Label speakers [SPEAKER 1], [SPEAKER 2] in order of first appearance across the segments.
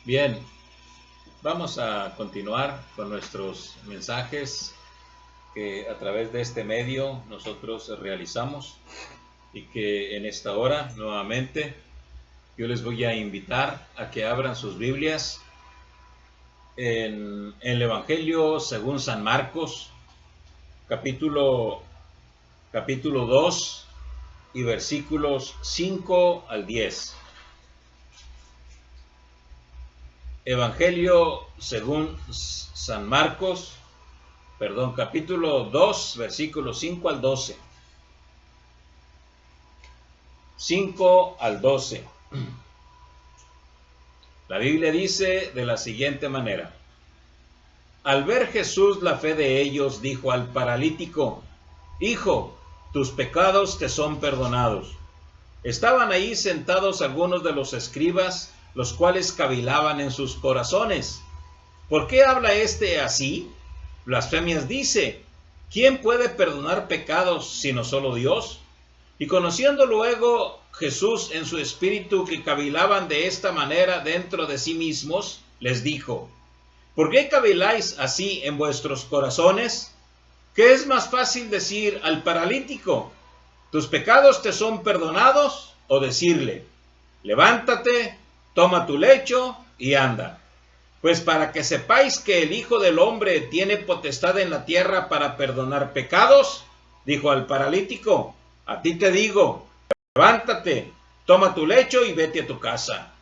[SPEAKER 1] Bien, vamos a continuar con nuestros mensajes que a través de este medio nosotros realizamos y que en esta hora nuevamente yo les voy a invitar a que abran sus Biblias en el Evangelio según San Marcos, capítulo 2 y versículos 5 al 10. Evangelio según San Marcos, capítulo 2, versículos 5 al 12. 5 al 12. La Biblia dice de la siguiente manera: Al ver Jesús la fe de ellos, dijo al paralítico: Hijo, tus pecados te son perdonados. Estaban ahí sentados algunos de los escribas, los cuales cavilaban en sus corazones: ¿Por qué habla este así? Blasfemias dice. ¿Quién puede perdonar pecados sino solo Dios? Y conociendo luego Jesús en su espíritu que cavilaban de esta manera dentro de sí mismos, les dijo: ¿Por qué caviláis así en vuestros corazones? ¿Qué es más fácil decir al paralítico: tus pecados te son perdonados? O decirle: levántate, toma tu lecho y anda. Pues para que sepáis que el Hijo del Hombre tiene potestad en la tierra para perdonar pecados, dijo al paralítico: a ti te digo, levántate, toma tu lecho y vete a tu casa.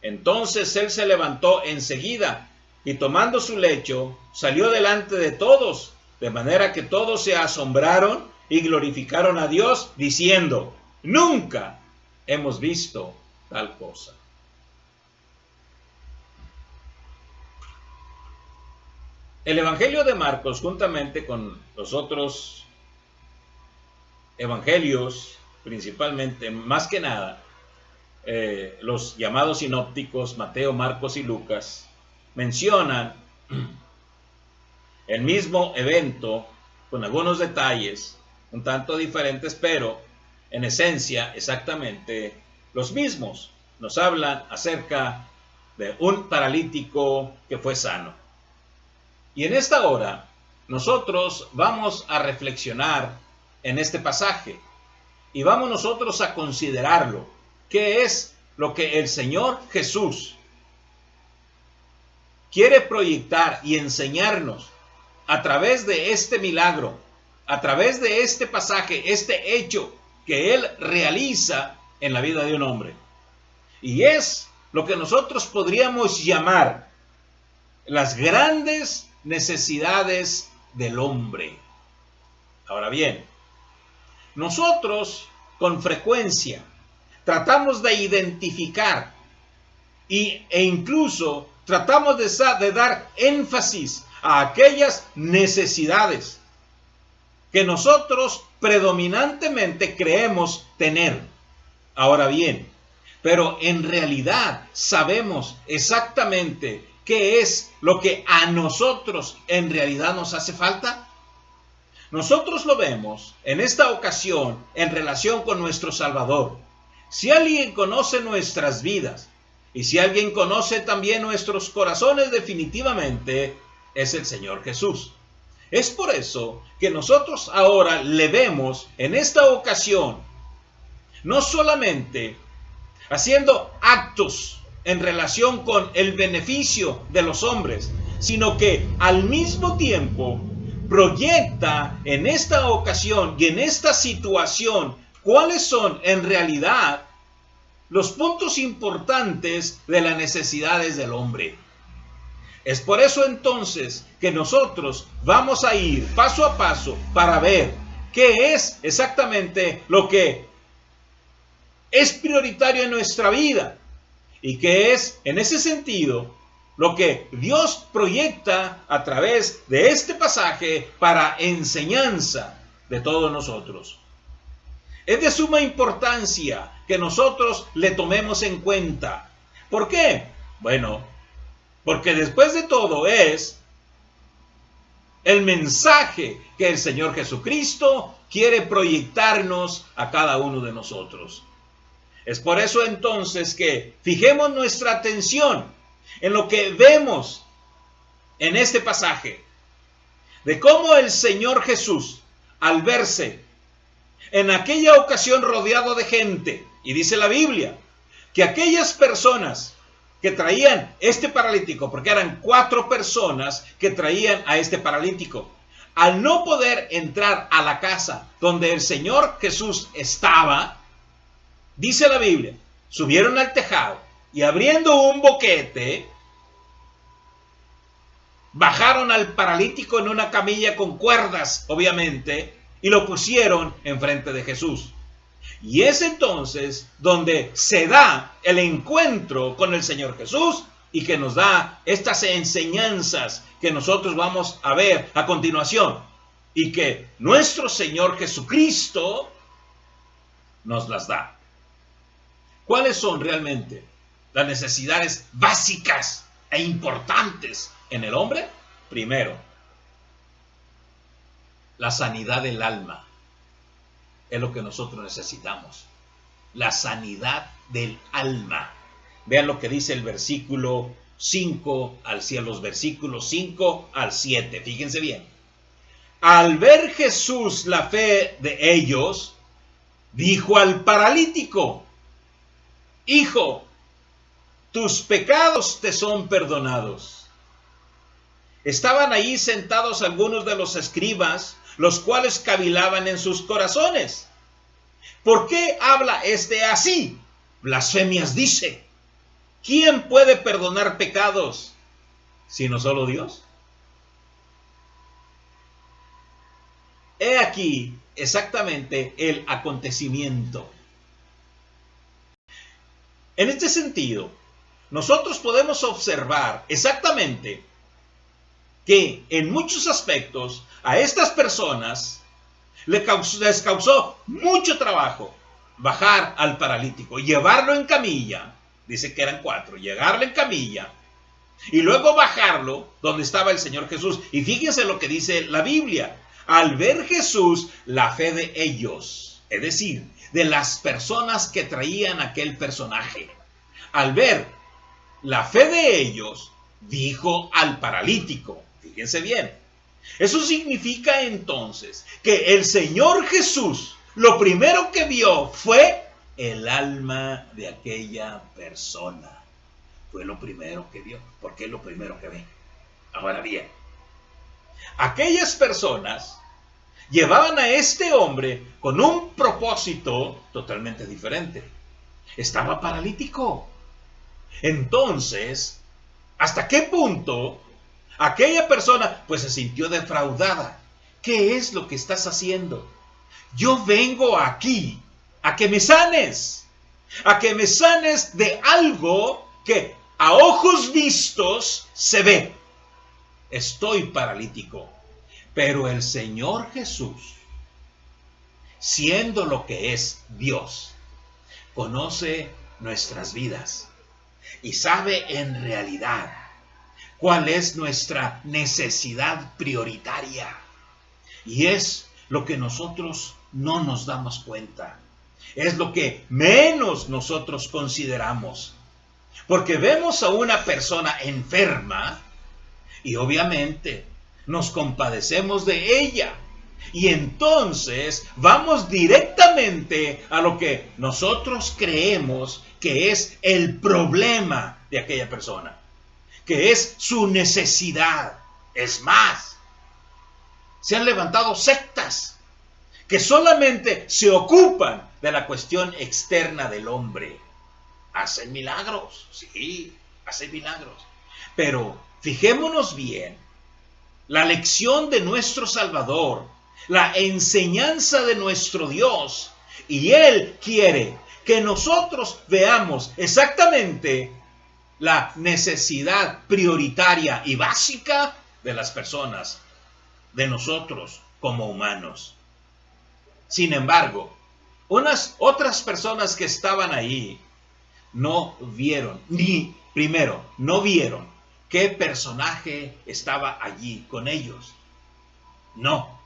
[SPEAKER 1] Entonces él se levantó enseguida y tomando su lecho salió delante de todos, de manera que todos se asombraron y glorificaron a Dios, diciendo: nunca hemos visto tal cosa. El Evangelio de Marcos, juntamente con los otros evangelios, principalmente, más que nada, los llamados sinópticos, Mateo, Marcos y Lucas, mencionan el mismo evento con algunos detalles un tanto diferentes, pero en esencia exactamente los mismos. Nos hablan acerca de un paralítico que fue sano. Y en esta hora nosotros vamos a reflexionar en este pasaje y vamos nosotros a considerarlo. ¿Qué es lo que el Señor Jesús quiere proyectar y enseñarnos a través de este milagro, a través de este pasaje, este hecho que Él realiza en la vida de un hombre? Y es lo que nosotros podríamos llamar las grandes necesidades del hombre. Ahora bien, nosotros con frecuencia tratamos de identificar e incluso tratamos de dar énfasis a aquellas necesidades que nosotros predominantemente creemos tener. Ahora bien, pero en realidad sabemos exactamente ¿qué es lo que a nosotros en realidad nos hace falta? Nosotros lo vemos en esta ocasión en relación con nuestro Salvador. Si alguien conoce nuestras vidas y si alguien conoce también nuestros corazones, definitivamente es el Señor Jesús. Es por eso que nosotros ahora le vemos en esta ocasión no solamente haciendo actos en relación con el beneficio de los hombres, sino que al mismo tiempo proyecta en esta ocasión y en esta situación cuáles son en realidad los puntos importantes de las necesidades del hombre. Es por eso entonces que nosotros vamos a ir paso a paso para ver qué es exactamente lo que es prioritario en nuestra vida. Y que es, en ese sentido, lo que Dios proyecta a través de este pasaje para enseñanza de todos nosotros. Es de suma importancia que nosotros le tomemos en cuenta. ¿Por qué? Bueno, porque después de todo es el mensaje que el Señor Jesucristo quiere proyectarnos a cada uno de nosotros. Es por eso entonces que fijemos nuestra atención en lo que vemos en este pasaje, de cómo el Señor Jesús, al verse en aquella ocasión rodeado de gente, y dice la Biblia, que aquellas personas que traían este paralítico, porque eran 4 personas que traían a este paralítico, al no poder entrar a la casa donde el Señor Jesús estaba, dice la Biblia, subieron al tejado y abriendo un boquete, bajaron al paralítico en una camilla con cuerdas, obviamente, y lo pusieron enfrente de Jesús. Y es entonces donde se da el encuentro con el Señor Jesús y que nos da estas enseñanzas que nosotros vamos a ver a continuación y que nuestro Señor Jesucristo nos las da. ¿Cuáles son realmente las necesidades básicas e importantes en el hombre? Primero, la sanidad del alma. Es lo que nosotros necesitamos. La sanidad del alma. Vean lo que dice el versículo 5 los versículos 5 al 7. Fíjense bien. Al ver Jesús la fe de ellos, dijo al paralítico: Hijo, tus pecados te son perdonados. Estaban ahí sentados algunos de los escribas, los cuales cavilaban en sus corazones. ¿Por qué habla este así? Blasfemias dice. ¿Quién puede perdonar pecados sino solo Dios? He aquí exactamente el acontecimiento. En este sentido, nosotros podemos observar exactamente que en muchos aspectos a estas personas les causó mucho trabajo bajar al paralítico, llevarlo en camilla, dice que eran 4, llegarlo en camilla y luego bajarlo donde estaba el Señor Jesús. Y fíjense lo que dice la Biblia: al ver Jesús la fe de ellos, es decir, de las personas que traían aquel personaje, al ver la fe de ellos, dijo al paralítico. Fíjense bien, eso significa entonces que el Señor Jesús lo primero que vio fue el alma de aquella persona. Fue lo primero que vio, porque es lo primero que ve. Ahora bien, aquellas personas llevaban a este hombre con un propósito totalmente diferente. Estaba paralítico. Entonces, ¿hasta qué punto aquella persona pues se sintió defraudada? ¿Qué es lo que estás haciendo? Yo vengo aquí a que me sanes, a que me sanes de algo que a ojos vistos se ve. Estoy paralítico, pero el Señor Jesús, siendo lo que es Dios, conoce nuestras vidas y sabe en realidad cuál es nuestra necesidad prioritaria. Y es lo que nosotros no nos damos cuenta. Es lo que menos nosotros consideramos. Porque vemos a una persona enferma y obviamente nos compadecemos de ella. Y entonces vamos directamente a lo que nosotros creemos que es el problema de aquella persona, que es su necesidad. Es más, se han levantado sectas que solamente se ocupan de la cuestión externa del hombre. Hacen milagros, sí, hacen milagros. Pero fijémonos bien, la lección de nuestro Salvador, la enseñanza de nuestro Dios, y Él quiere que nosotros veamos exactamente la necesidad prioritaria y básica de las personas, de nosotros como humanos. Sin embargo, unas otras personas que estaban ahí no vieron, no vieron qué personaje estaba allí con ellos. No,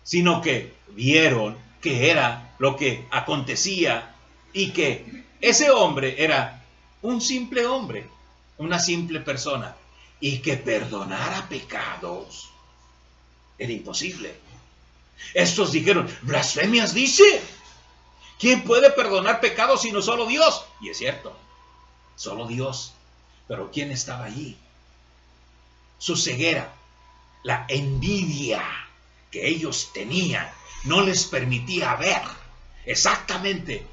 [SPEAKER 1] sino que vieron que era lo que acontecía y que ese hombre era un simple hombre, una simple persona, y que perdonara pecados, era imposible. Estos dijeron, blasfemias dice. ¿Quién puede perdonar pecados sino solo Dios? Y es cierto, solo Dios. Pero ¿quién estaba allí? Su ceguera, la envidia que ellos tenían, no les permitía ver exactamente,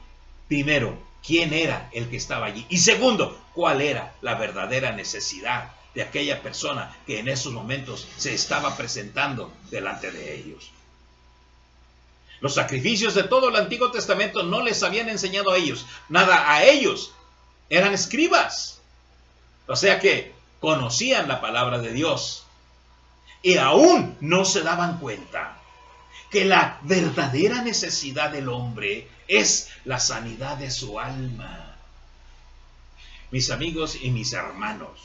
[SPEAKER 1] primero, quién era el que estaba allí. Y segundo, cuál era la verdadera necesidad de aquella persona que en esos momentos se estaba presentando delante de ellos. Los sacrificios de todo el Antiguo Testamento no les habían enseñado a ellos nada. A ellos eran escribas. O sea que conocían la palabra de Dios. Y aún no se daban cuenta que la verdadera necesidad del hombre es la sanidad de su alma. Mis amigos y mis hermanos,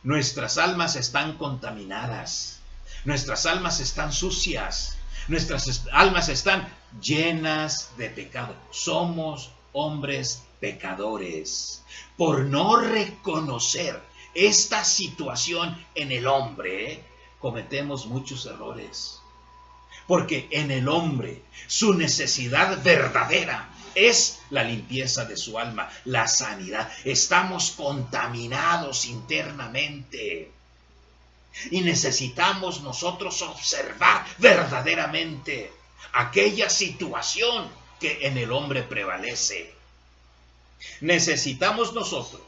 [SPEAKER 1] nuestras almas están contaminadas. Nuestras almas están sucias. Nuestras almas están llenas de pecado. Somos hombres pecadores. Por no reconocer esta situación en el hombre, cometemos muchos errores. Porque en el hombre su necesidad verdadera es la limpieza de su alma, la sanidad. Estamos contaminados internamente. Y necesitamos nosotros observar verdaderamente aquella situación que en el hombre prevalece. Necesitamos nosotros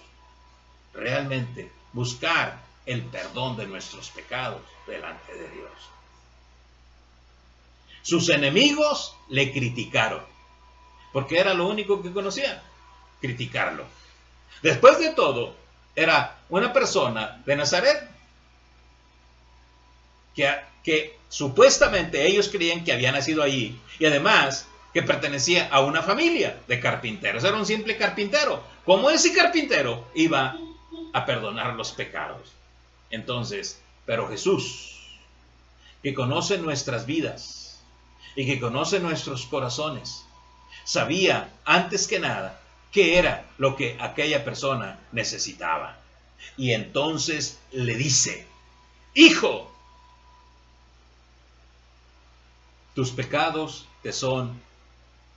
[SPEAKER 1] realmente buscar el perdón de nuestros pecados delante de Dios. Sus enemigos le criticaron, porque era lo único que conocían, criticarlo. Después de todo, era una persona de Nazaret, que supuestamente ellos creían que había nacido allí, y además que pertenecía a una familia de carpinteros. Era un simple carpintero. ¿Cómo ese carpintero iba a perdonar los pecados? Entonces, pero Jesús, que conoce nuestras vidas y que conoce nuestros corazones, sabía antes que nada qué era lo que aquella persona necesitaba. Y entonces le dice, hijo, tus pecados te son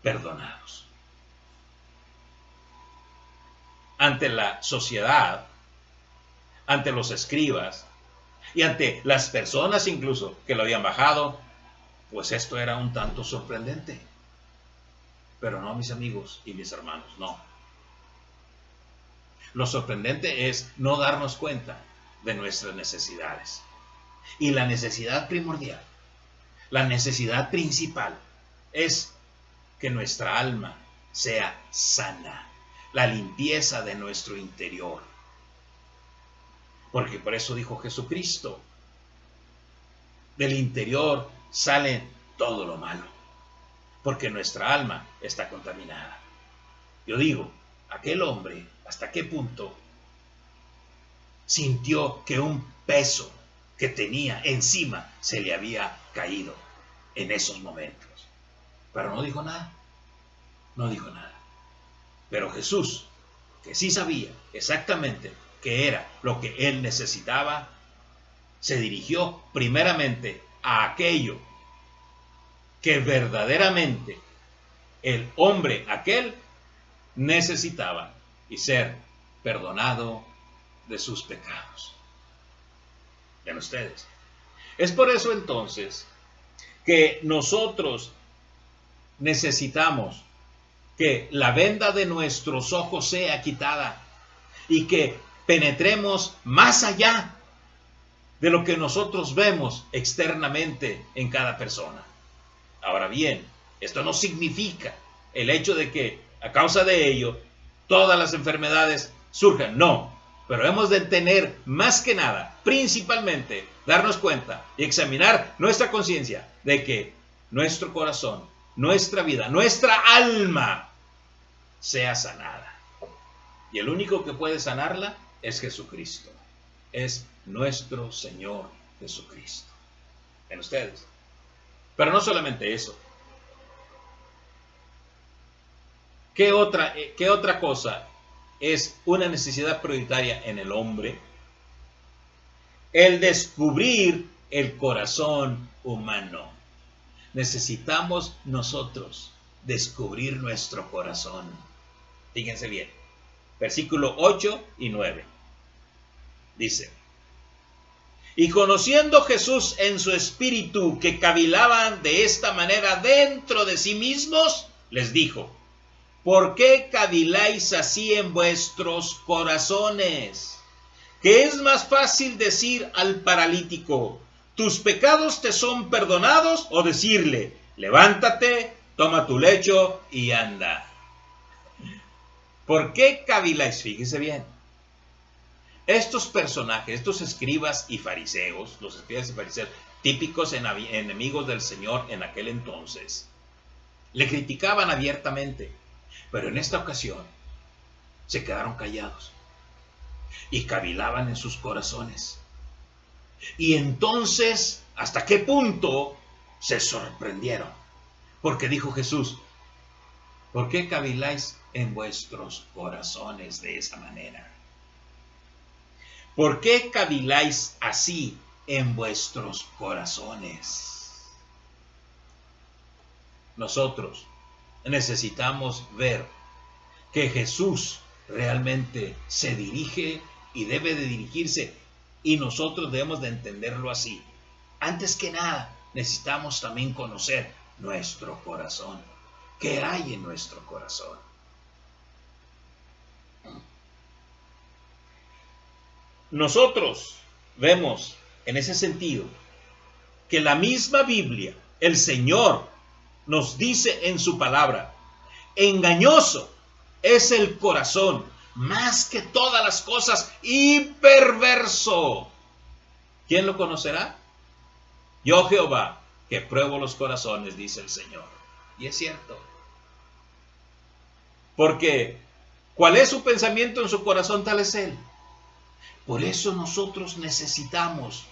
[SPEAKER 1] perdonados. Ante la sociedad, ante los escribas y ante las personas incluso que lo habían bajado, pues esto era un tanto sorprendente. Pero no, mis amigos y mis hermanos, no. Lo sorprendente es no darnos cuenta de nuestras necesidades. Y la necesidad primordial, la necesidad principal, es que nuestra alma sea sana, la limpieza de nuestro interior. Porque por eso dijo Jesucristo, del interior sale todo lo malo, porque nuestra alma está contaminada. Yo digo, aquel hombre, ¿hasta qué punto sintió que un peso que tenía encima se le había caído en esos momentos? Pero no dijo nada, no dijo nada. Pero Jesús, que sí sabía exactamente qué era lo que él necesitaba, se dirigió primeramente a aquello que verdaderamente el hombre aquel necesitaba, y ser perdonado de sus pecados. Vean ustedes. Es por eso entonces que nosotros necesitamos que la venda de nuestros ojos sea quitada y que penetremos más allá de lo que nosotros vemos externamente en cada persona. Ahora bien, esto no significa el hecho de que a causa de ello todas las enfermedades surjan, no. Pero hemos de tener más que nada, principalmente, darnos cuenta y examinar nuestra conciencia de que nuestro corazón, nuestra vida, nuestra alma sea sanada. Y el único que puede sanarla es Jesucristo. Es nuestro Señor Jesucristo. ¿Ven ustedes? Pero no solamente eso. ¿Qué otra cosa es una necesidad prioritaria en el hombre, el descubrir el corazón humano. Necesitamos nosotros descubrir nuestro corazón. Fíjense bien, versículo 8 y 9. Dice: y conociendo Jesús en su espíritu que cavilaban de esta manera dentro de sí mismos, les dijo: ¿por qué caviláis así en vuestros corazones? ¿Que es más fácil decir al paralítico: tus pecados te son perdonados? O decirle: levántate, toma tu lecho y anda. ¿Por qué caviláis? Fíjese bien. Estos personajes, estos escribas y fariseos, los escribas y fariseos, típicos enemigos del Señor en aquel entonces, le criticaban abiertamente, pero en esta ocasión se quedaron callados y cavilaban en sus corazones. Y entonces, ¿hasta qué punto se sorprendieron? Porque dijo Jesús: ¿por qué caviláis en vuestros corazones de esa manera? ¿Por qué caviláis así en vuestros corazones? Nosotros necesitamos ver que Jesús realmente se dirige y debe de dirigirse, y nosotros debemos de entenderlo así. Antes que nada, necesitamos también conocer nuestro corazón. ¿Qué hay en nuestro corazón? Nosotros vemos en ese sentido que la misma Biblia, el Señor nos dice en su palabra: engañoso es el corazón más que todas las cosas y perverso. ¿Quién lo conocerá? Yo, Jehová, que pruebo los corazones, dice el Señor. Y es cierto. Porque ¿cuál es su pensamiento en su corazón? Tal es Él. Por eso nosotros necesitamos,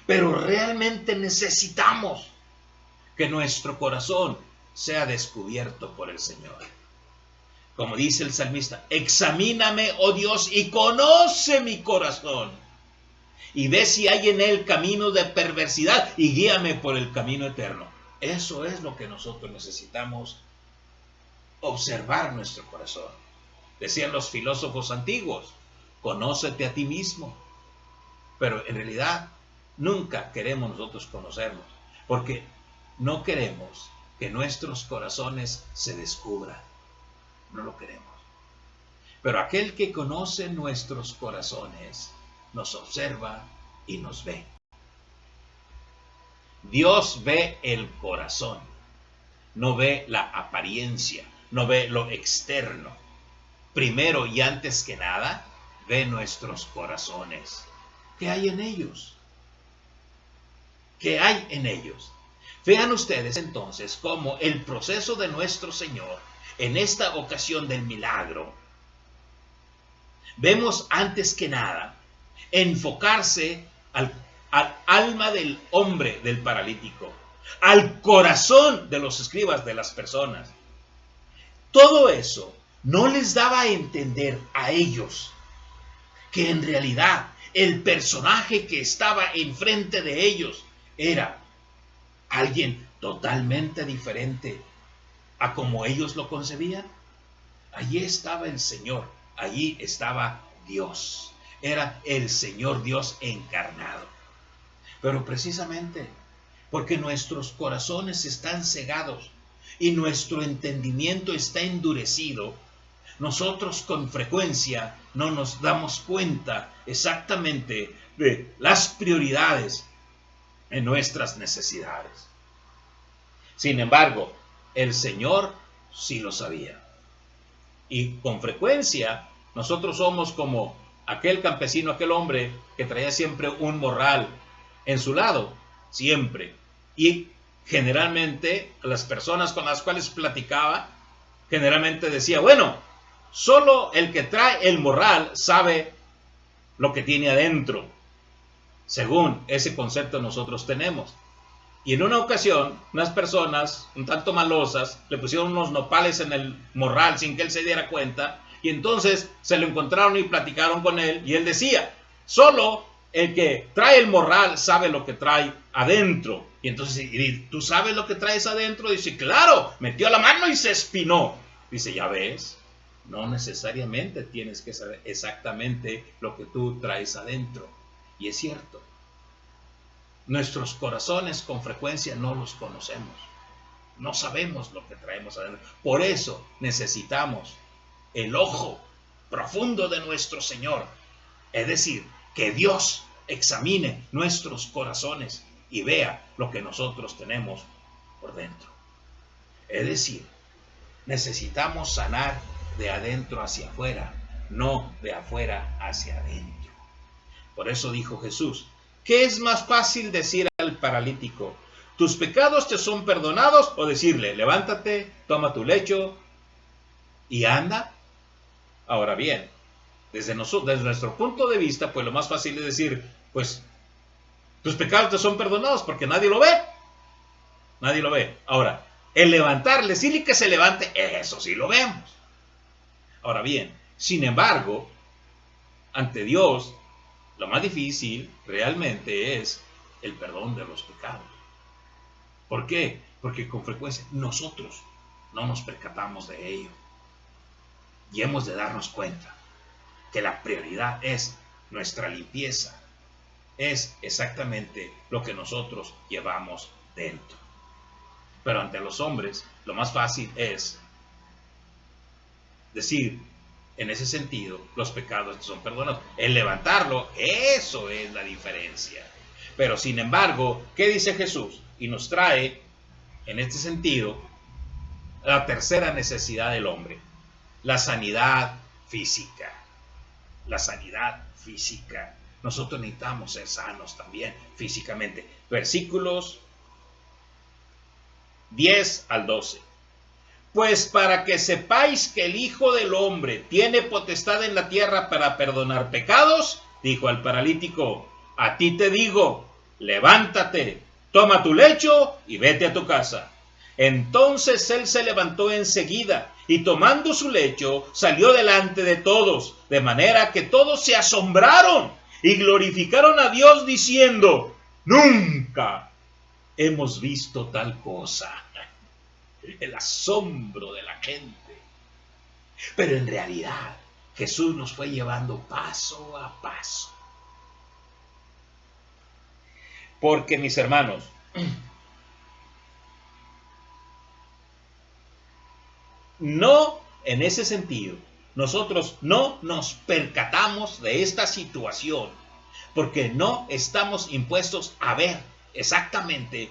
[SPEAKER 1] pero realmente necesitamos, que nuestro corazón sea descubierto por el Señor. Como dice el salmista: examíname, oh Dios, y conoce mi corazón, y ve si hay en él camino de perversidad, y guíame por el camino eterno. Eso es lo que nosotros necesitamos, observar nuestro corazón. Decían los filósofos antiguos: conócete a ti mismo. Pero en realidad nunca queremos nosotros conocernos, porque no queremos que nuestros corazones se descubran. No lo queremos. Pero aquel que conoce nuestros corazones nos observa y nos ve. Dios ve el corazón, no ve la apariencia, no ve lo externo. Primero y antes que nada, ve nuestros corazones. ¿Qué hay en ellos? ¿Qué hay en ellos? Vean ustedes entonces cómo el proceso de nuestro Señor en esta ocasión del milagro, vemos antes que nada enfocarse al alma del hombre, del paralítico, al corazón de los escribas, de las personas. Todo eso no les daba a entender a ellos que en realidad el personaje que estaba enfrente de ellos era alguien totalmente diferente a como ellos lo concebían. Allí estaba el Señor, allí estaba Dios. Era el Señor Dios encarnado. Pero precisamente porque nuestros corazones están cegados y nuestro entendimiento está endurecido, nosotros con frecuencia no nos damos cuenta exactamente de las prioridades en nuestras necesidades. Sin embargo, el Señor sí lo sabía. Y con frecuencia nosotros somos como aquel campesino, aquel hombre que traía siempre un morral en su lado, siempre. Y generalmente las personas con las cuales platicaba, generalmente decía: bueno, solo el que trae el morral sabe lo que tiene adentro. Según ese concepto nosotros tenemos. Y en una ocasión, unas personas un tanto malosas le pusieron unos nopales en el morral sin que él se diera cuenta, Y entonces se lo encontraron y platicaron con él, y él decía, solo el que trae el morral sabe lo que trae adentro. Y entonces, ¿tú sabes lo que traes adentro? Dice, claro, metió la mano y se espinó. Dice, ya ves, no necesariamente tienes que saber exactamente lo que tú traes adentro. Y es cierto, nuestros corazones con frecuencia no los conocemos. No sabemos lo que traemos adentro. Por eso necesitamos el ojo profundo de nuestro Señor. Es decir, que Dios examine nuestros corazones y vea lo que nosotros tenemos por dentro. Es decir, necesitamos sanar de adentro hacia afuera, no de afuera hacia adentro. Por eso dijo Jesús, ¿qué es más fácil decir al paralítico? ¿Tus pecados te son perdonados? O decirle, levántate, toma tu lecho y anda. Ahora bien, desde nuestro punto de vista, pues lo más fácil es decir, pues, tus pecados te son perdonados porque nadie lo ve. Nadie lo ve. Ahora, el levantar, decirle que se levante, eso sí lo vemos. Ahora bien, sin embargo, ante Dios, lo más difícil realmente es el perdón de los pecados. ¿Por qué? Porque con frecuencia nosotros no nos percatamos de ello. Y hemos de darnos cuenta que la prioridad es nuestra limpieza. Es exactamente lo que nosotros llevamos dentro. Pero ante los hombres, lo más fácil es decir, en ese sentido, los pecados son perdonados. El levantarlo, eso es la diferencia. Pero sin embargo, ¿qué dice Jesús? Y nos trae, en este sentido, la tercera necesidad del hombre, la sanidad física. La sanidad física. Nosotros necesitamos ser sanos también físicamente. Versículos 10 al 12. Pues para que sepáis que el Hijo del Hombre tiene potestad en la tierra para perdonar pecados, dijo al paralítico, a ti te digo, levántate, toma tu lecho y vete a tu casa. Entonces él se levantó enseguida y tomando su lecho salió delante de todos, de manera que todos se asombraron y glorificaron a Dios diciendo, nunca hemos visto tal cosa. El asombro de la gente. Pero en realidad Jesús nos fue llevando paso a paso. Porque mis hermanos, no en ese sentido, nosotros no nos percatamos de esta situación porque no estamos impuestos a ver exactamente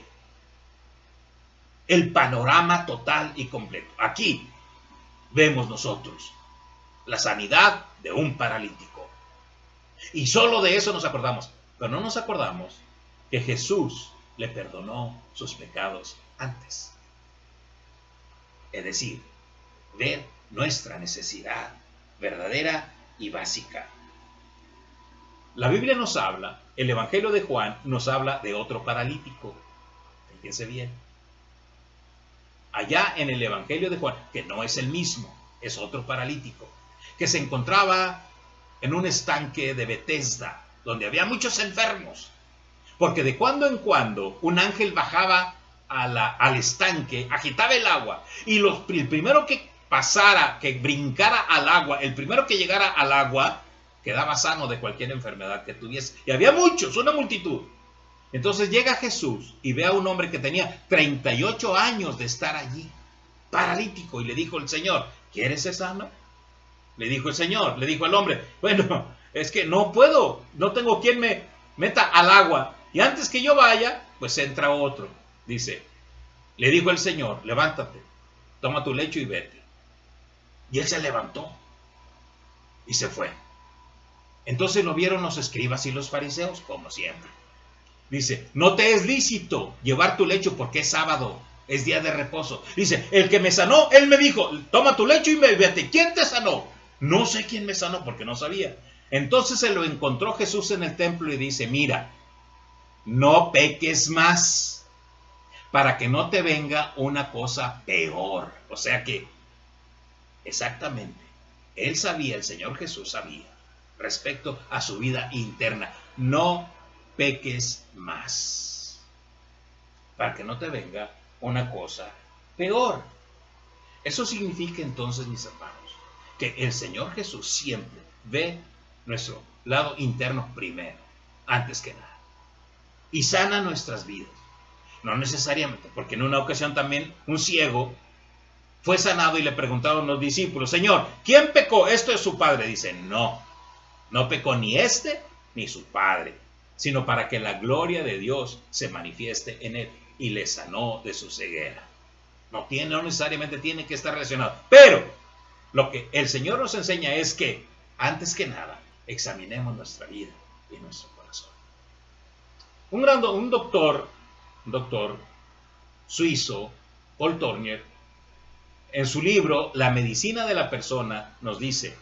[SPEAKER 1] el panorama total y completo. Aquí vemos nosotros la sanidad de un paralítico. Y solo de eso nos acordamos. Pero no nos acordamos que Jesús le perdonó sus pecados antes. Es decir, ver nuestra necesidad verdadera y básica. La Biblia nos habla, el Evangelio de Juan nos habla de otro paralítico. Fíjense bien. Allá en el Evangelio de Juan, que no es el mismo, es otro paralítico, que se encontraba en un estanque de Betesda, donde había muchos enfermos, porque de cuando en cuando un ángel bajaba al estanque, agitaba el agua, y el primero que pasara, que brincara al agua, el primero que llegara al agua, quedaba sano de cualquier enfermedad que tuviese. Y había muchos, una multitud. Entonces llega Jesús y ve a un hombre que tenía 38 años de estar allí, paralítico, y le dijo el Señor, ¿quieres ser sano? Le dijo el Señor, le dijo al hombre, bueno, es que no puedo, no tengo quien me meta al agua, y antes que yo vaya, pues entra otro. Dice, le dijo el Señor, levántate, toma tu lecho y vete. Y él se levantó y se fue. Entonces lo vieron los escribas y los fariseos, como siempre. Dice, no te es lícito llevar tu lecho porque es sábado, es día de reposo. Dice, el que me sanó, él me dijo, toma tu lecho y vete. ¿Quién te sanó? No sé quién me sanó porque no sabía. Entonces se lo encontró Jesús en el templo y dice, mira, no peques más para que no te venga una cosa peor. O sea que, exactamente, Él sabía, el Señor Jesús sabía, respecto a su vida interna: no peques más, para que no te venga una cosa peor. Eso significa entonces, mis hermanos, que el Señor Jesús siempre ve nuestro lado interno primero, antes que nada, y sana nuestras vidas. No necesariamente, porque en una ocasión también un ciego fue sanado y le preguntaron los discípulos: Señor, ¿quién pecó? ¿Esto es su padre? Dice: no pecó ni este ni su padre, sino para que la gloria de Dios se manifieste en él, y le sanó de su ceguera. No necesariamente tiene que estar relacionado, pero lo que el Señor nos enseña es que, antes que nada, examinemos nuestra vida y nuestro corazón. Un doctor suizo, Paul Tournier, en su libro La medicina de la persona, nos dice: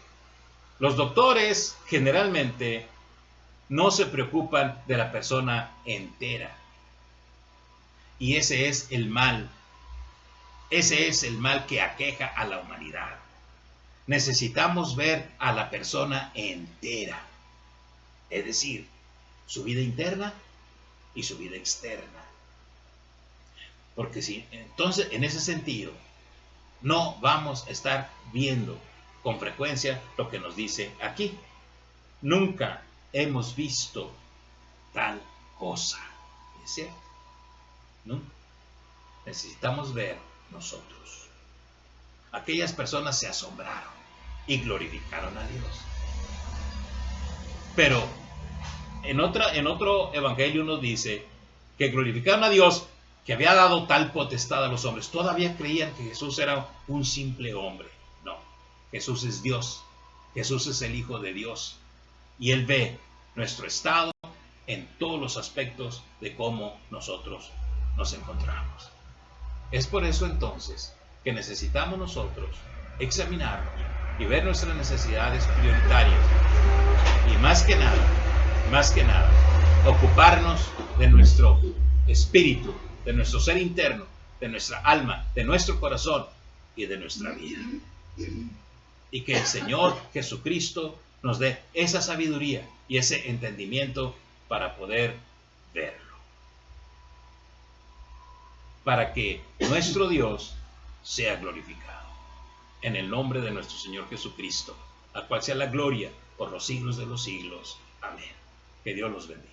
[SPEAKER 1] los doctores generalmente no se preocupan de la persona entera. Y ese es el mal que aqueja a la humanidad. Necesitamos ver a la persona entera, es decir, su vida interna y su vida externa. Porque si entonces, en ese sentido, no vamos a estar viendo con frecuencia lo que nos dice aquí: nunca hemos visto tal cosa. ¿Es cierto? ¿No? Necesitamos ver nosotros. Aquellas personas se asombraron y glorificaron a Dios. Pero en otro evangelio nos dice que glorificaron a Dios, que había dado tal potestad a los hombres. Todavía creían que Jesús era un simple hombre. No, Jesús es Dios. Jesús es el Hijo de Dios. Y Él ve nuestro estado en todos los aspectos de cómo nosotros nos encontramos. Es por eso entonces que necesitamos nosotros examinarnos y ver nuestras necesidades prioritarias. Y más que nada, ocuparnos de nuestro espíritu, de nuestro ser interno, de nuestra alma, de nuestro corazón y de nuestra vida. Y que el Señor Jesucristo nos dé esa sabiduría y ese entendimiento para poder verlo. Para que nuestro Dios sea glorificado. En el nombre de nuestro Señor Jesucristo, a cual sea la gloria por los siglos de los siglos. Amén. Que Dios los bendiga.